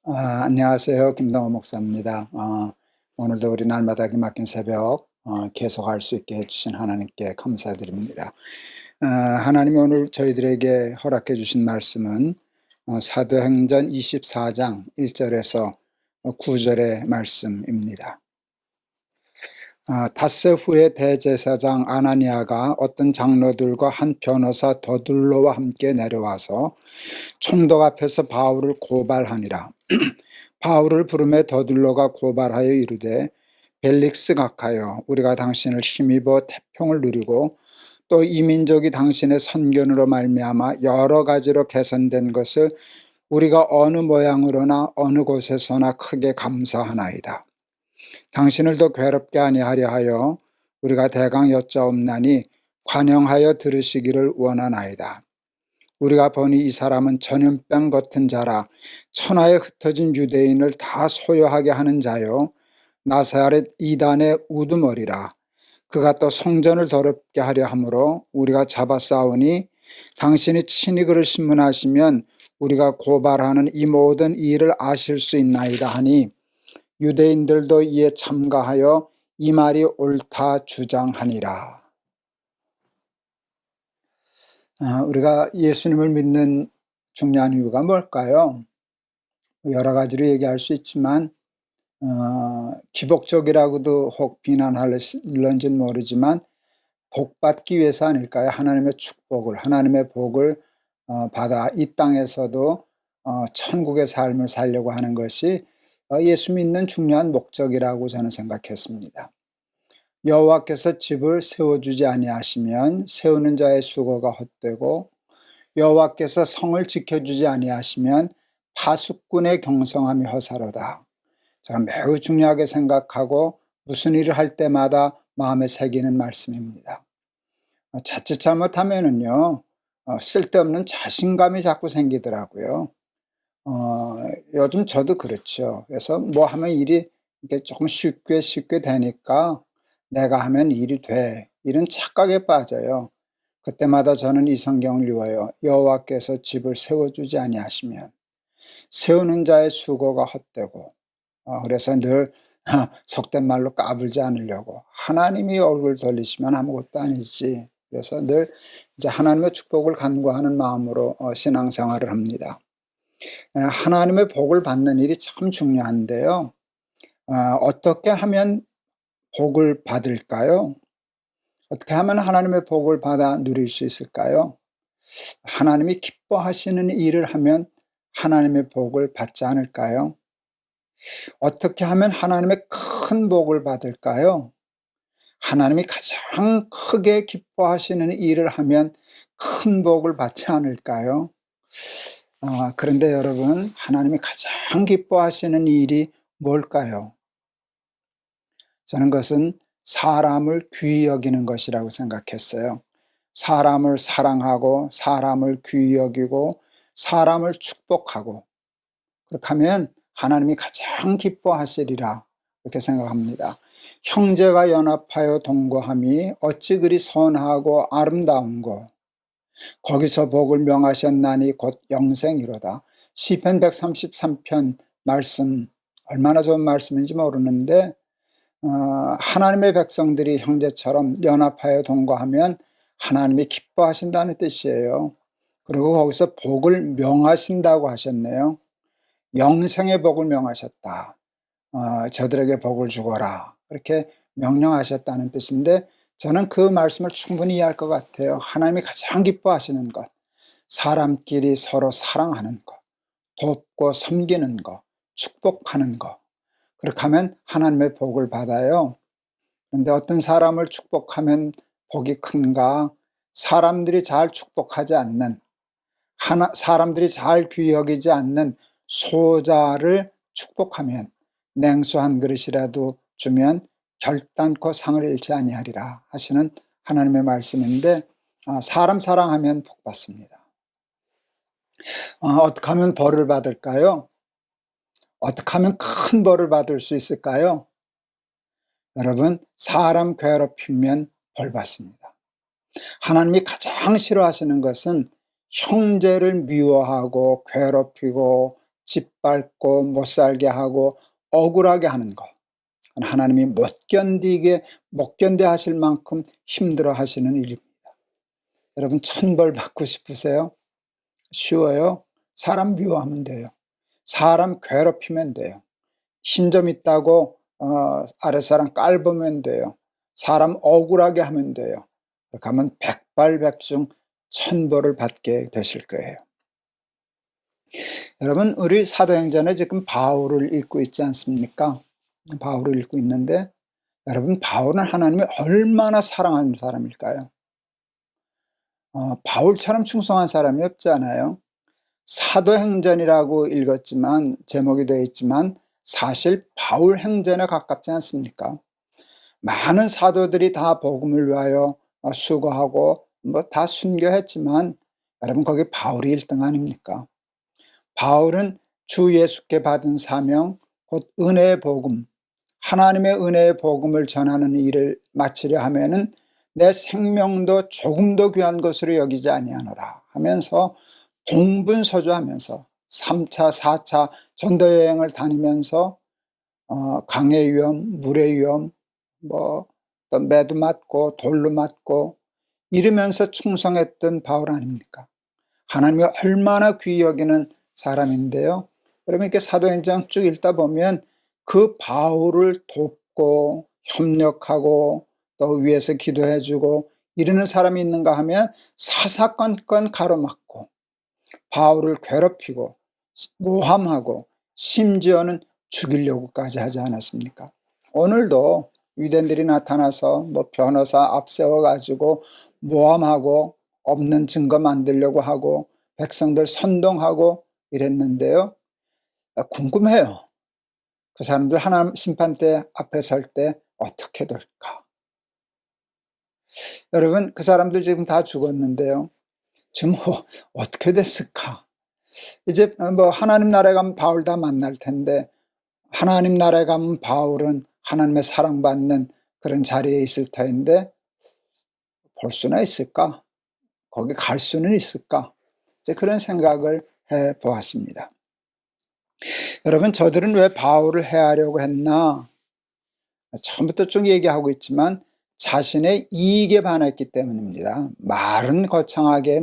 안녕하세요. 김동호 목사입니다. 오늘도 우리 날마다 기막힌 새벽 계속할 수 있게 해주신 하나님께 감사드립니다. 하나님이 오늘 저희들에게 허락해 주신 말씀은 사도행전 24장 1절에서 9절의 말씀입니다. 닷새 후에 대제사장 아나니아가 어떤 장로들과 한 변호사 더둘로와 함께 내려와서 총독 앞에서 바울을 고발하니라. 바울을 부르매 더둘로가 고발하여 이르되 벨릭스 각하여, 우리가 당신을 힘입어 태평을 누리고 또 이 민족이 당신의 선견으로 말미암아 여러 가지로 개선된 것을 우리가 어느 모양으로나 어느 곳에서나 크게 감사하나이다. 당신을 더 괴롭게 아니하려 하여 우리가 대강 여짜옵나니 관영하여 들으시기를 원하나이다. 우리가 보니 이 사람은 전염병 같은 자라 천하에 흩어진 유대인을 다 소요하게 하는 자요, 나사렛 이단의 우두머리라. 그가 또 성전을 더럽게 하려 함으로 우리가 잡아 싸우니 당신이 친히 그를 신문하시면 우리가 고발하는 이 모든 일을 아실 수 있나이다 하니, 유대인들도 이에 참가하여 이 말이 옳다 주장하니라. 우리가 예수님을 믿는 중요한 이유가 뭘까요? 여러 가지로 얘기할 수 있지만 기복적이라고도 혹 비난할런지는 모르지만 복받기 위해서 아닐까요? 하나님의 축복을, 하나님의 복을 받아 이 땅에서도 천국의 삶을 살려고 하는 것이 예수 믿는 중요한 목적이라고 저는 생각했습니다. 여호와께서 집을 세워주지 아니하시면 세우는 자의 수고가 헛되고, 여호와께서 성을 지켜주지 아니하시면 파수꾼의 경성함이 허사로다. 제가 매우 중요하게 생각하고 무슨 일을 할 때마다 마음에 새기는 말씀입니다. 자칫 잘못하면은요, 쓸데없는 자신감이 자꾸 생기더라고요. 요즘 저도 그렇죠. 그래서 뭐 하면 일이 이렇게 조금 쉽게 되니까 내가 하면 일이 돼, 이런 착각에 빠져요. 그때마다 저는 이 성경을 읽어요. 여호와께서 집을 세워주지 아니하시면 세우는 자의 수고가 헛되고, 그래서 늘 속된 말로 까불지 않으려고, 하나님이 얼굴 돌리시면 아무것도 아니지. 그래서 늘 이제 하나님의 축복을 간구하는 마음으로 신앙생활을 합니다. 하나님의 복을 받는 일이 참 중요한데요. 어떻게 하면 복을 받을까요? 어떻게 하면 하나님의 복을 받아 누릴 수 있을까요? 하나님이 기뻐하시는 일을 하면 하나님의 복을 받지 않을까요? 어떻게 하면 하나님의 큰 복을 받을까요? 하나님이 가장 크게 기뻐하시는 일을 하면 큰 복을 받지 않을까요? 그런데 여러분, 하나님이 가장 기뻐하시는 일이 뭘까요? 저는 그것은 사람을 귀히 여기는 것이라고 생각했어요. 사람을 사랑하고 사람을 귀히 여기고 사람을 축복하고, 그렇게 하면 하나님이 가장 기뻐하시리라, 이렇게 생각합니다. 형제가 연합하여 동거함이 어찌 그리 선하고 아름다운고, 거기서 복을 명하셨나니 곧 영생이로다. 시편 133편 말씀, 얼마나 좋은 말씀인지 모르는데 하나님의 백성들이 형제처럼 연합하여 동거하면 하나님이 기뻐하신다는 뜻이에요. 그리고 거기서 복을 명하신다고 하셨네요. 영생의 복을 명하셨다. 저들에게 복을 주거라, 그렇게 명령하셨다는 뜻인데, 저는 그 말씀을 충분히 이해할 것 같아요. 하나님이 가장 기뻐하시는 것, 사람끼리 서로 사랑하는 것, 돕고 섬기는 것, 축복하는 것. 그렇게 하면 하나님의 복을 받아요. 그런데 어떤 사람을 축복하면 복이 큰가? 사람들이 잘 축복하지 않는, 사람들이 잘 귀히 여기지 않는 소자를 축복하면, 냉수 한 그릇이라도 주면 결단코 상을 잃지 아니하리라 하시는 하나님의 말씀인데, 사람 사랑하면 복 받습니다. 어떻게 하면 벌을 받을까요? 어떻게 하면 큰 벌을 받을 수 있을까요? 여러분, 사람 괴롭히면 벌 받습니다. 하나님이 가장 싫어하시는 것은 형제를 미워하고 괴롭히고 짓밟고 못 살게 하고 억울하게 하는 것, 하나님이 못 견뎌 하실 만큼 힘들어 하시는 일입니다. 여러분, 천벌 받고 싶으세요? 쉬워요. 사람 미워하면 돼요. 사람 괴롭히면 돼요. 힘 좀 있다고 아랫사람 깔보면 돼요. 사람 억울하게 하면 돼요. 그렇게 하면 백발백중 천벌을 받게 되실 거예요. 여러분, 우리 사도행전에 지금 바울을 읽고 있지 않습니까? 바울을 읽고 있는데, 여러분, 바울은 하나님이 얼마나 사랑하는 사람일까요? 바울처럼 충성한 사람이 없잖아요. 사도행전이라고 읽었지만, 제목이 되어 있지만 사실 바울 행전에 가깝지 않습니까? 많은 사도들이 다 복음을 위하여 수고하고 다 순교했지만, 여러분, 거기 바울이 1등 아닙니까? 바울은 주 예수께 받은 사명, 곧 은혜의 복음, 하나님의 은혜의 복음을 전하는 일을 마치려 하면은 내 생명도 조금도 귀한 것으로 여기지 아니하노라 하면서 동분서주하면서 3차, 4차 전도여행을 다니면서 강의 위험, 물의 위험, 또 매도 맞고 돌로 맞고 이러면서 충성했던 바울 아닙니까? 하나님이 얼마나 귀히 여기는 사람인데요. 여러분, 이렇게 사도행전 쭉 읽다 보면 그 바울을 돕고 협력하고 또 위에서 기도해주고 이러는 사람이 있는가 하면 사사건건 가로막고 바울을 괴롭히고 모함하고 심지어는 죽이려고까지 하지 않았습니까? 오늘도 유대인들이 나타나서 변호사 앞세워가지고 모함하고 없는 증거 만들려고 하고 백성들 선동하고 이랬는데요. 궁금해요. 그 사람들 하나님 심판대 앞에 설 때 어떻게 될까? 여러분, 그 사람들 지금 다 죽었는데요. 지금 어떻게 됐을까? 이제 하나님 나라에 가면 바울 다 만날 텐데, 하나님 나라에 가면 바울은 하나님의 사랑받는 그런 자리에 있을 텐데 볼 수나 있을까? 거기 갈 수는 있을까? 이제 그런 생각을 해보았습니다. 여러분, 저들은 왜 바울을 해하려고 했나? 처음부터 쭉 얘기하고 있지만 자신의 이익에 반했기 때문입니다. 말은 거창하게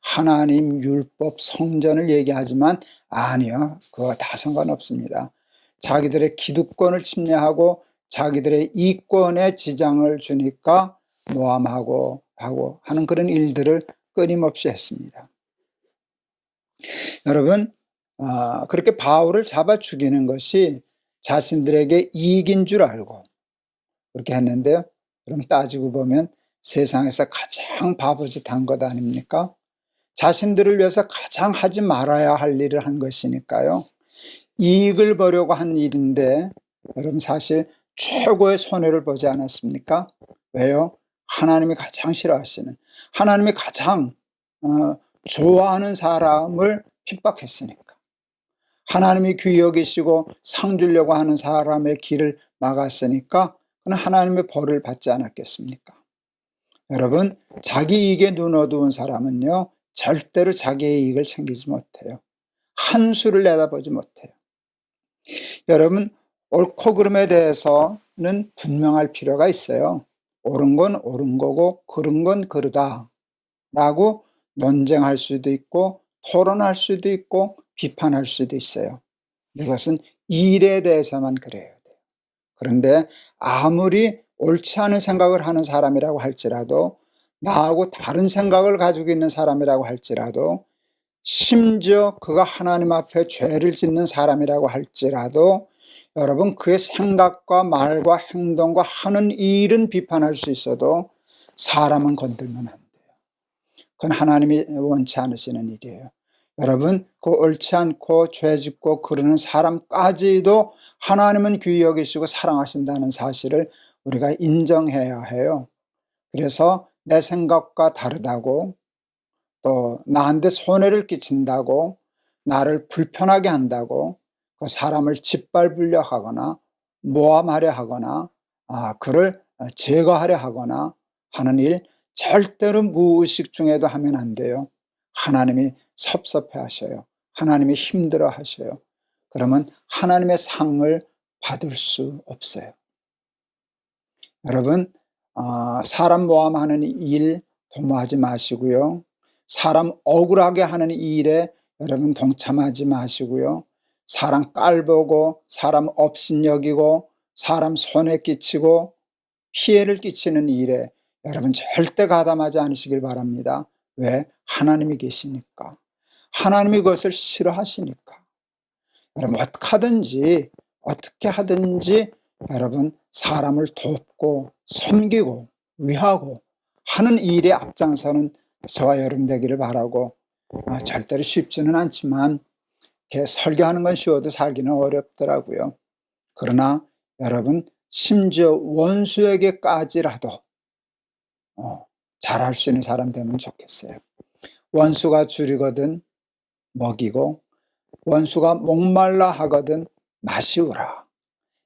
하나님 율법 성전을 얘기하지만 아니요, 그거 다 상관없습니다. 자기들의 기득권을 침해하고 자기들의 이권에 지장을 주니까 모함하고 하는 그런 일들을 끊임없이 했습니다. 여러분, 그렇게 바울을 잡아 죽이는 것이 자신들에게 이익인 줄 알고 그렇게 했는데요. 그럼 따지고 보면 세상에서 가장 바보짓한 것 아닙니까? 자신들을 위해서 가장 하지 말아야 할 일을 한 것이니까요. 이익을 보려고 한 일인데 여러분, 사실 최고의 손해를 보지 않았습니까? 왜요? 하나님이 가장 싫어하시는, 하나님이 가장 좋아하는 사람을 핍박했으니까. 하나님이 귀히 여기시고 상 주려고 하는 사람의 길을 막았으니까 그는 하나님의 벌을 받지 않았겠습니까? 여러분, 자기 이익에 눈 어두운 사람은요, 절대로 자기의 이익을 챙기지 못해요. 한 수를 내다보지 못해요. 여러분, 옳고 그름에 대해서는 분명할 필요가 있어요. 옳은 건 옳은 거고 그른 건 그르다 라고 논쟁할 수도 있고 토론할 수도 있고 비판할 수도 있어요. 이것은 일에 대해서만 그래요. 그런데 아무리 옳지 않은 생각을 하는 사람이라고 할지라도, 나하고 다른 생각을 가지고 있는 사람이라고 할지라도, 심지어 그가 하나님 앞에 죄를 짓는 사람이라고 할지라도 여러분, 그의 생각과 말과 행동과 하는 일은 비판할 수 있어도 사람은 건들면 안 돼요. 그건 하나님이 원치 않으시는 일이에요. 여러분, 그 옳지 않고 죄 짓고 그러는 사람까지도 하나님은 귀히 여기시고 사랑하신다는 사실을 우리가 인정해야 해요. 그래서 내 생각과 다르다고, 또 나한테 손해를 끼친다고, 나를 불편하게 한다고 그 사람을 짓밟으려 하거나 모함하려 하거나 그를 제거하려 하거나 하는 일 절대로 무의식 중에도 하면 안 돼요. 하나님이 섭섭해 하셔요. 하나님이 힘들어 하셔요. 그러면 하나님의 상을 받을 수 없어요. 여러분, 사람 모함하는 일 도모하지 마시고요. 사람 억울하게 하는 일에 여러분 동참하지 마시고요. 사람 깔보고 사람 업신여기고 사람 손해 끼치고 피해를 끼치는 일에 여러분 절대 가담하지 않으시길 바랍니다. 왜? 하나님이 계시니까. 하나님이 그것을 싫어하시니까. 여러분 어떻게 하든지 여러분 사람을 돕고 섬기고 위하고 하는 일에 앞장서는 저와 여러분 되기를 바라고, 절대로 쉽지는 않지만 이렇게 설교하는 건 쉬워도 살기는 어렵더라고요. 그러나 여러분 심지어 원수에게까지라도 잘할 수 있는 사람 되면 좋겠어요. 원수가 줄이거든 먹이고 원수가 목말라 하거든 마시우라.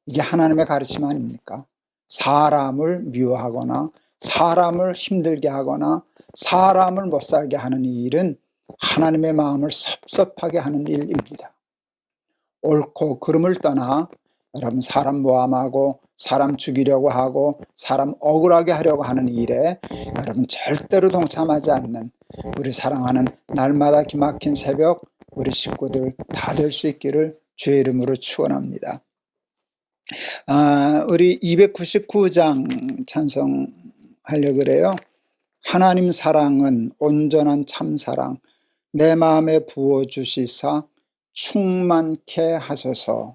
이게 하나님의 가르침 아닙니까? 사람을 미워하거나 사람을 힘들게 하거나 사람을 못 살게 하는 이 일은 하나님의 마음을 섭섭하게 하는 일입니다. 옳고 그름을 떠나 여러분 사람 모함하고 사람 죽이려고 하고 사람 억울하게 하려고 하는 일에 여러분 절대로 동참하지 않는 우리 사랑하는 날마다 기막힌 새벽 우리 식구들 다 될 수 있기를 주의 이름으로 축원합니다. 우리 299장 찬송하려고 그래요. 하나님 사랑은 온전한 참사랑 내 마음에 부어주시사 충만케 하소서.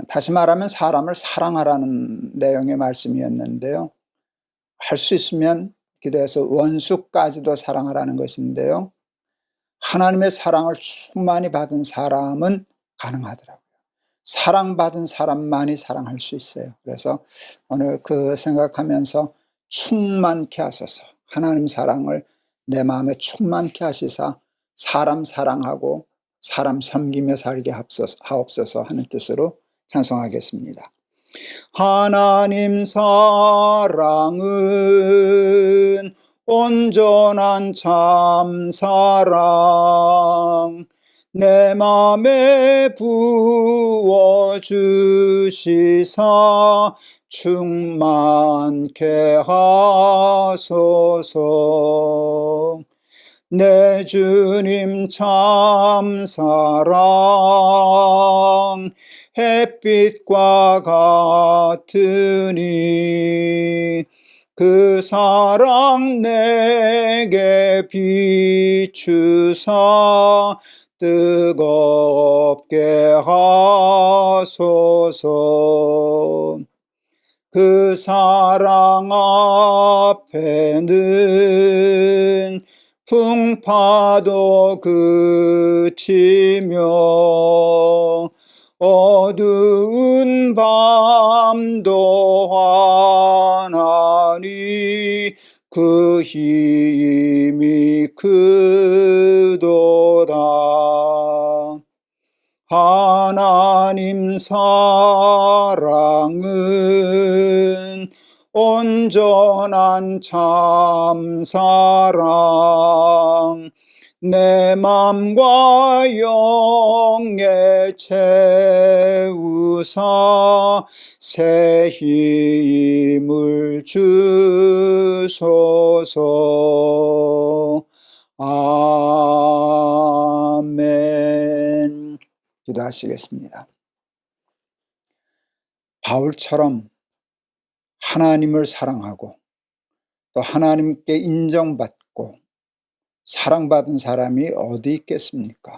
다시 말하면 사람을 사랑하라는 내용의 말씀이었는데요. 할 수 있으면 기도해서 원수까지도 사랑하라는 것인데요. 하나님의 사랑을 충만히 받은 사람은 가능하더라고요. 사랑받은 사람만이 사랑할 수 있어요. 그래서 오늘 그 생각하면서 충만케 하소서. 하나님 사랑을 내 마음에 충만케 하시사 사람 사랑하고 사람 섬기며 살게 하옵소서 하는 뜻으로 찬송하겠습니다. 하나님 사랑은 온전한 참사랑 내 맘에 부어주시사 충만케 하소서. 내 주님 참사랑 햇빛과 같으니 그 사랑 내게 비추사 뜨겁게 하소서. 그 사랑 앞에는 풍파도 그치며 어두운 밤도 환하니 그 힘이 크도다. 하나님 사랑은 온전한 참사랑 내 맘과 영에 채우사 새 힘을 주소서. 아멘. 기도하시겠습니다. 바울처럼 하나님을 사랑하고 또 하나님께 인정받고 사랑받은 사람이 어디 있겠습니까?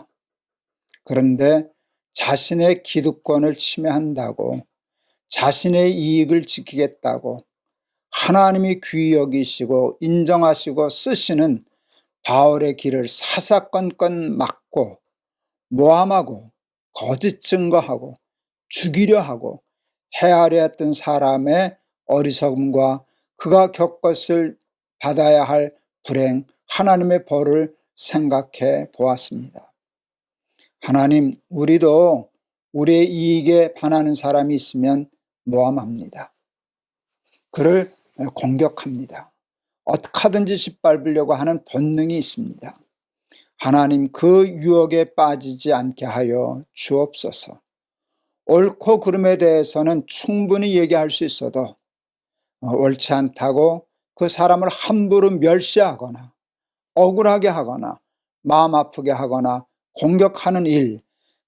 그런데 자신의 기득권을 침해한다고 자신의 이익을 지키겠다고 하나님이 귀히 여기시고 인정하시고 쓰시는 바울의 길을 사사건건 막고 모함하고 거짓 증거하고 죽이려 하고 해하려 했던 사람의 어리석음과 그가 겪었을 받아야 할 불행, 하나님의 벌을 생각해 보았습니다. 하나님, 우리도 우리의 이익에 반하는 사람이 있으면 모함합니다. 그를 공격합니다. 어떻게 하든지 짓밟으려고 하는 본능이 있습니다. 하나님 그 유혹에 빠지지 않게 하여 주옵소서. 옳고 그름에 대해서는 충분히 얘기할 수 있어도 옳지 않다고 그 사람을 함부로 멸시하거나 억울하게 하거나 마음 아프게 하거나 공격하는 일,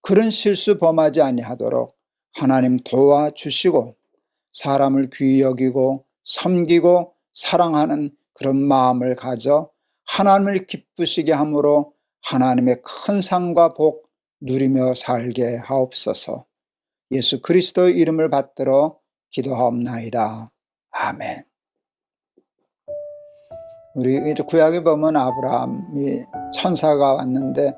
그런 실수 범하지 아니하도록 하나님 도와주시고 사람을 귀히 여기고 섬기고 사랑하는 그런 마음을 가져 하나님을 기쁘시게 함으로 하나님의 큰 상과 복 누리며 살게 하옵소서. 예수 그리스도의 이름을 받들어 기도하옵나이다. 아멘. 우리 구약에 보면 아브라함이 천사가 왔는데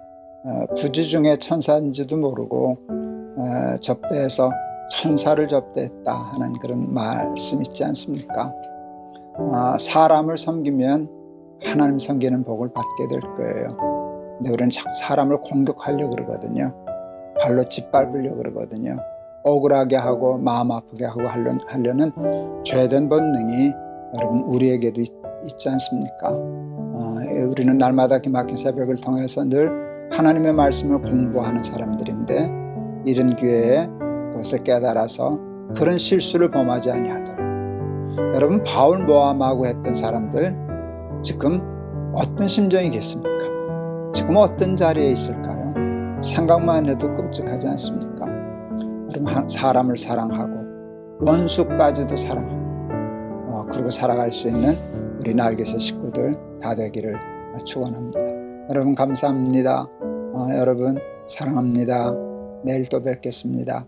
부지 중에 천사인지도 모르고 접대해서 천사를 접대했다 하는 그런 말씀 있지 않습니까? 사람을 섬기면 하나님 섬기는 복을 받게 될 거예요. 근데 우리는 자꾸 사람을 공격하려고 그러거든요. 발로 짓밟으려고 그러거든요. 억울하게 하고 마음 아프게 하고 하려는 죄된 본능이 여러분 우리에게도 있지 않습니까? 우리는 날마다 기막힌 새벽을 통해서 늘 하나님의 말씀을 공부하는 사람들인데 이런 기회에 그것을 깨달아서 그런 실수를 범하지 아니하도록. 여러분, 바울 모함하고 했던 사람들 지금 어떤 심정이겠습니까? 지금 어떤 자리에 있을까요? 생각만 해도 끔찍하지 않습니까? 여러분, 사람을 사랑하고 원수까지도 사랑하고 그리고 살아갈 수 있는 우리 날개새 식구들 다 되기를 축원합니다. 여러분 감사합니다. 여러분 사랑합니다. 내일 또 뵙겠습니다.